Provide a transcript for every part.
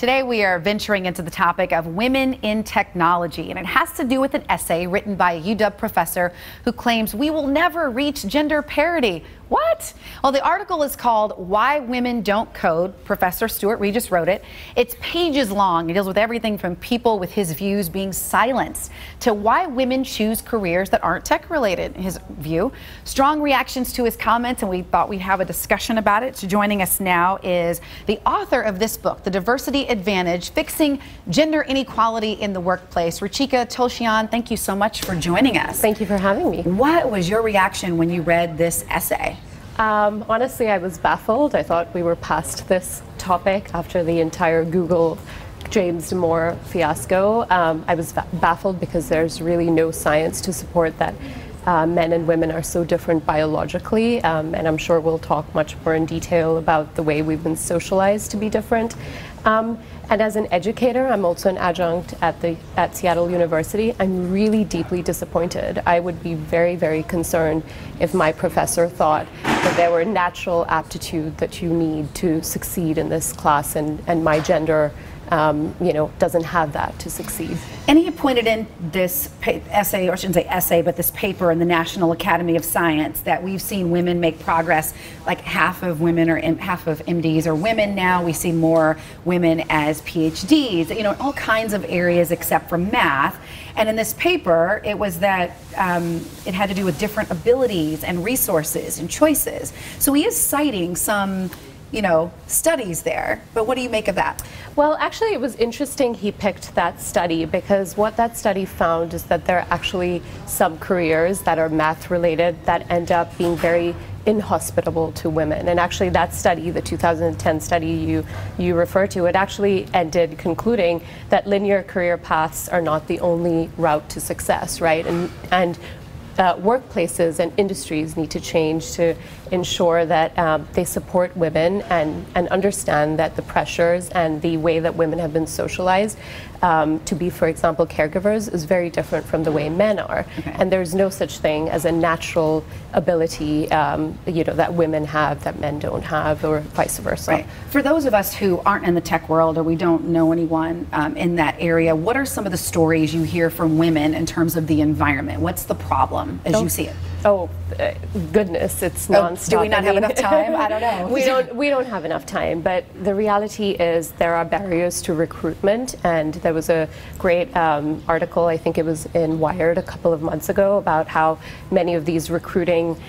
Today we are venturing into the topic of women in technology, and it has to do with an essay written by a UW professor who claims we will never reach gender parity. What? Well, the article is called Why Women Don't Code. Professor Stuart Regis wrote it. It's pages long. It deals with everything from people with his views being silenced to why women choose careers that aren't tech related, in his view. Strong reactions to his comments, and we thought we'd have a discussion about it. So joining us now is the author of this book, The Diversity Advantage, Fixing Gender Inequality in the Workplace. Ruchika Tulshyan, thank you so much for joining us. Thank you for having me. What was your reaction when you read this essay? Honestly, I was baffled. I thought we were past this topic after the entire Google James Damore fiasco. I was baffled because there's really no science to support that men and women are so different biologically, and I'm sure we'll talk much more in detail about the way we've been socialized to be different. And as an educator, I'm also an adjunct at Seattle University. I'm really deeply disappointed. I would be very, very concerned if my professor thought that there were natural aptitude that you need to succeed in this class, and my gender doesn't have that to succeed. And he pointed in this essay, or I shouldn't say essay, but this paper in the National Academy of Science that we've seen women make progress. Like half of women or half of MDs are women now. We see more women as PhDs, in all kinds of areas except for math. And in this paper, it was that it had to do with different abilities and resources and choices. So he is citing some studies there, but what do you make of that? Well, actually, it was interesting he picked that study, because what that study found is that there are actually some careers that are math related that end up being very inhospitable to women. And actually that study, the 2010 study you refer to, it actually ended concluding that linear career paths are not the only route to success, right? And workplaces and industries need to change to ensure that they support women and understand that the pressures and the way that women have been socialized to be, for example, caregivers is very different from the way men are. Okay. And there's no such thing as a natural ability that women have that men don't have, or vice versa. Right. For those of us who aren't in the tech world, or we don't know anyone in that area, what are some of the stories you hear from women in terms of the environment? What's the problem as you see it? Oh, goodness, it's nonstop. Do we not have enough time? I don't know. We don't have enough time, but the reality is there are barriers to recruitment, and there was a great article, I think it was in Wired a couple of months ago, about how many of these recruiting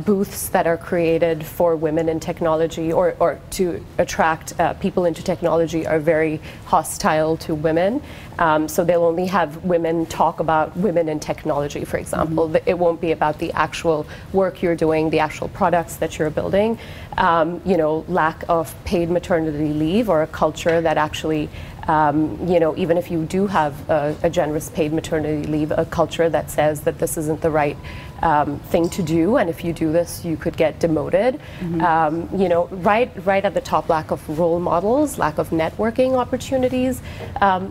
booths that are created for women in technology, or to attract people into technology, are very hostile to women. So they'll only have women talk about women in technology, for example. Mm-hmm. It won't be about the actual work you're doing, the actual products that you're building. Lack of paid maternity leave, or a culture that actually even if you do have a generous paid maternity leave, a culture that says that this isn't the right thing to do, and if you do this, you could get demoted. Mm-hmm. Right at the top, lack of role models, lack of networking opportunities.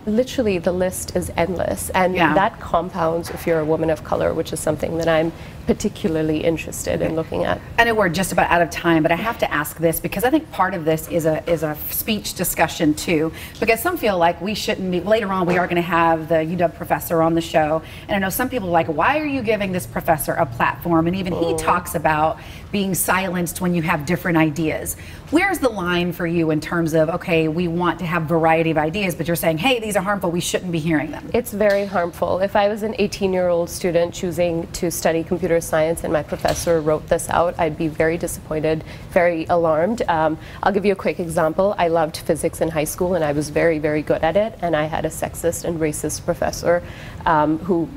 Literally, the list is endless, and that compounds if you're a woman of color, which is something that I'm particularly interested in looking at. I know we're just about out of time, but I have to ask this, because I think part of this is a speech discussion too, because some feel like we shouldn't be. Later on, we are going to have the UW professor on the show, and I know some people are like, why are you giving this professor a platform? And even he talks about being silenced when you have different ideas. Where's the line for you in terms of, okay, we want to have variety of ideas, but you're saying, hey, these are harmful, we shouldn't be hearing them? It's very harmful. If I was an 18-year-old student choosing to study computer science and my professor wrote this out, I'd be very disappointed, very alarmed. I'll give you a quick example. I loved physics in high school, and I was very, very good at it, and I had a sexist and racist professor who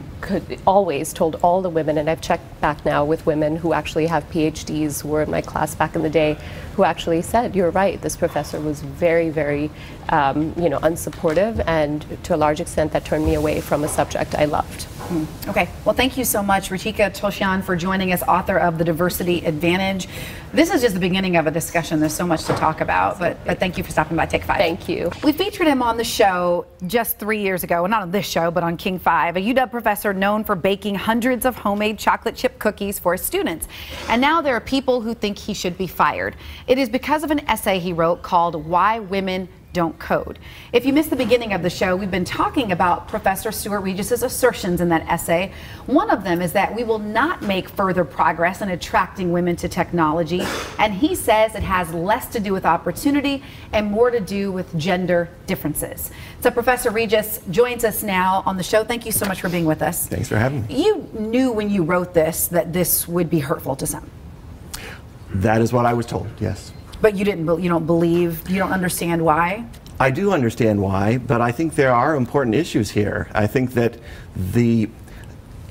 always told all the women, and I've checked back now with women who actually have PhDs, who were in my class back in the day, who actually said, you're right, this professor was very, very unsupportive, and to a large extent that turned me away from a subject I loved. Okay, well, thank you so much, Ruchika Tulshyan, for joining us, author of The Diversity Advantage. This is just the beginning of a discussion. There's so much to talk about, but thank you for stopping by Take 5. Thank you. We featured him on the show just 3 years ago, well, not on this show, but on King 5, a UW professor known for baking hundreds of homemade chocolate chip cookies for his students. And now there are people who think he should be fired. It is because of an essay he wrote called Why Women don't code. If you missed the beginning of the show, we've been talking about Professor Stuart Regis's assertions in that essay. One of them is that we will not make further progress in attracting women to technology, and he says it has less to do with opportunity and more to do with gender differences. So Professor Regis joins us now on the show. Thank you so much for being with us. Thanks for having me. You knew when you wrote this that this would be hurtful to some. That is what I was told, yes. But you don't believe, you don't understand why? I do understand why, but I think there are important issues here. I think that the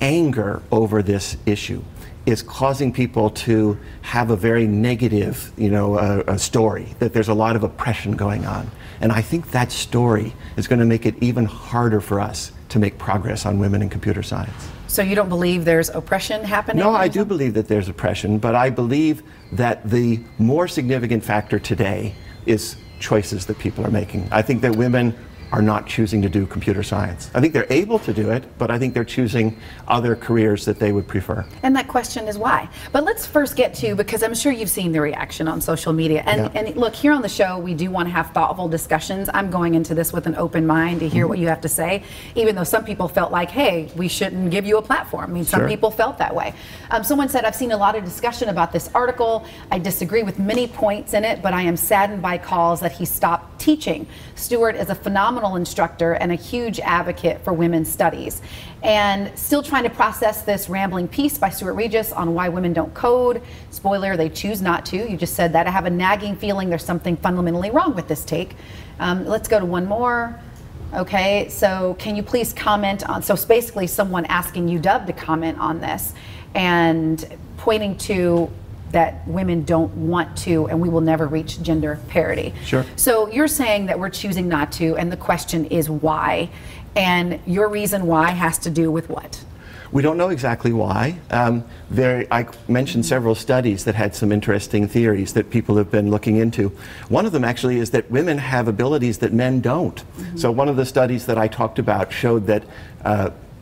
anger over this issue is causing people to have a very negative, a story, that there's a lot of oppression going on. And I think that story is going to make it even harder for us to make progress on women in computer science. So you don't believe there's oppression happening? No, I do believe that there's oppression, but I believe that the more significant factor today is choices that people are making. I think that women are not choosing to do computer science. I think they're able to do it, but I think they're choosing other careers that they would prefer. And that question is why. But let's first get to, because I'm sure you've seen the reaction on social media. And look, here on the show, we do want to have thoughtful discussions. I'm going into this with an open mind to hear what you have to say, even though some people felt like, hey, we shouldn't give you a platform. I mean, some people felt that way. Someone said, I've seen a lot of discussion about this article. I disagree with many points in it, but I am saddened by calls that he stopped teaching. Stuart is a phenomenal instructor and a huge advocate for women's studies. And still trying to process this rambling piece by Stuart Regis on why women don't code. Spoiler, they choose not to. You just said that. I have a nagging feeling there's something fundamentally wrong with this take. Let's go to one more. Okay, so can you please comment on, so it's basically someone asking UW to comment on this and pointing to that women don't want to, and we will never reach gender parity. Sure. So you're saying that we're choosing not to, and the question is why? And your reason why has to do with what? We don't know exactly why. I mentioned several studies that had some interesting theories that people have been looking into. One of them actually is that women have abilities that men don't. So one of the studies that I talked about showed that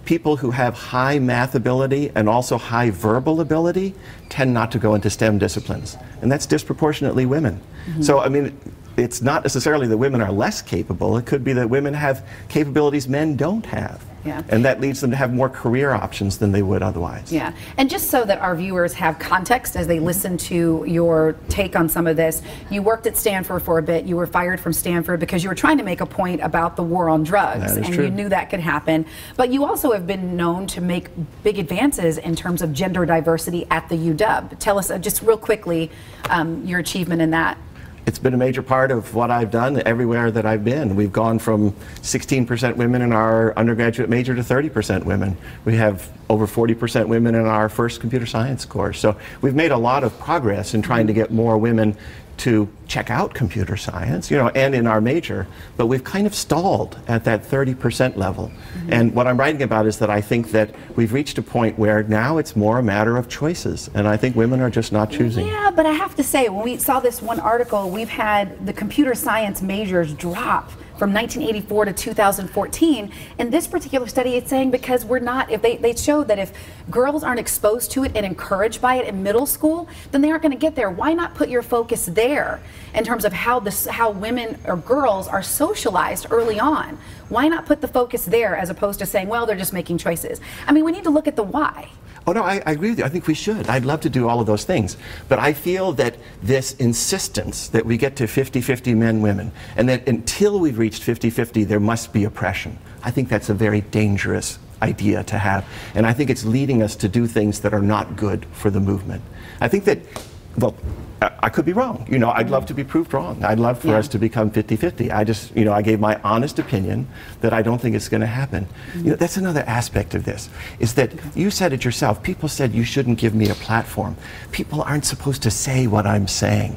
people who have high math ability and also high verbal ability tend not to go into STEM disciplines. And that's disproportionately women. So, I mean, it's not necessarily that women are less capable. It could be that women have capabilities men don't have. Yeah. And that leads them to have more career options than they would otherwise. Yeah. And just so that our viewers have context as they listen to your take on some of this, you worked at Stanford for a bit. You were fired from Stanford because you were trying to make a point about the war on drugs. That is and true. You knew that could happen. But you also have been known to make big advances in terms of gender diversity at the UW. Tell us just real quickly your achievement in that. It's been a major part of what I've done everywhere that I've been. We've gone from 16% women in our undergraduate major to 30% women. We have over 40% women in our first computer science course. So we've made a lot of progress in trying to get more women to check out computer science, and in our major, but we've kind of stalled at that 30% level. And what I'm writing about is that I think that we've reached a point where now it's more a matter of choices, and I think women are just not choosing. Yeah, but I have to say, when we saw this one article, we've had the computer science majors drop from 1984 to 2014. In this particular study, it's saying because we're not, if they showed that if girls aren't exposed to it and encouraged by it in middle school, then they aren't going to get there. Why not put your focus there in terms of how women or girls are socialized early on? Why not put the focus there as opposed to saying, well, they're just making choices? I mean, we need to look at the why. Oh, no, I agree with you. I think we should. I'd love to do all of those things. But I feel that this insistence that we get to 50-50 men, women, and that until we've reached 50-50, there must be oppression. I think that's a very dangerous idea to have. And I think it's leading us to do things that are not good for the movement. I think that, well, I could be wrong. I'd love to be proved wrong. I'd love for us to become 50-50. I just, I gave my honest opinion that I don't think it's going to happen. That's another aspect of this, is that you said it yourself. People said you shouldn't give me a platform. People aren't supposed to say what I'm saying.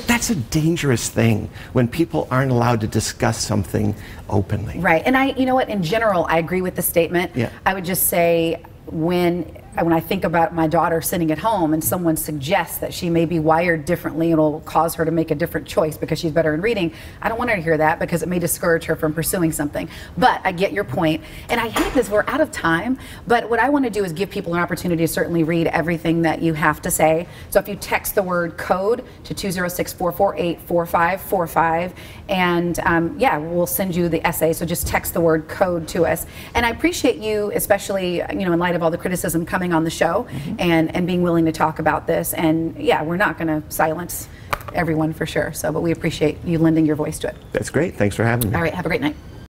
That's a dangerous thing when people aren't allowed to discuss something openly. Right. And you know what, in general, I agree with the statement. Yeah. I would just say when when I think about my daughter sitting at home and someone suggests that she may be wired differently and will cause her to make a different choice because she's better in reading, I don't want her to hear that because it may discourage her from pursuing something. But I get your point. And I hate this, we're out of time, but what I want to do is give people an opportunity to certainly read everything that you have to say. So if you text the word code to 206-448-4545, and yeah, we'll send you the essay. So just text the word code to us. And I appreciate you, especially, you know, in light of all the criticism coming on the show, and being willing to talk about this. And yeah, we're not going to silence everyone for sure. So, but we appreciate you lending your voice to it. That's great. Thanks for having me. All right. Have a great night.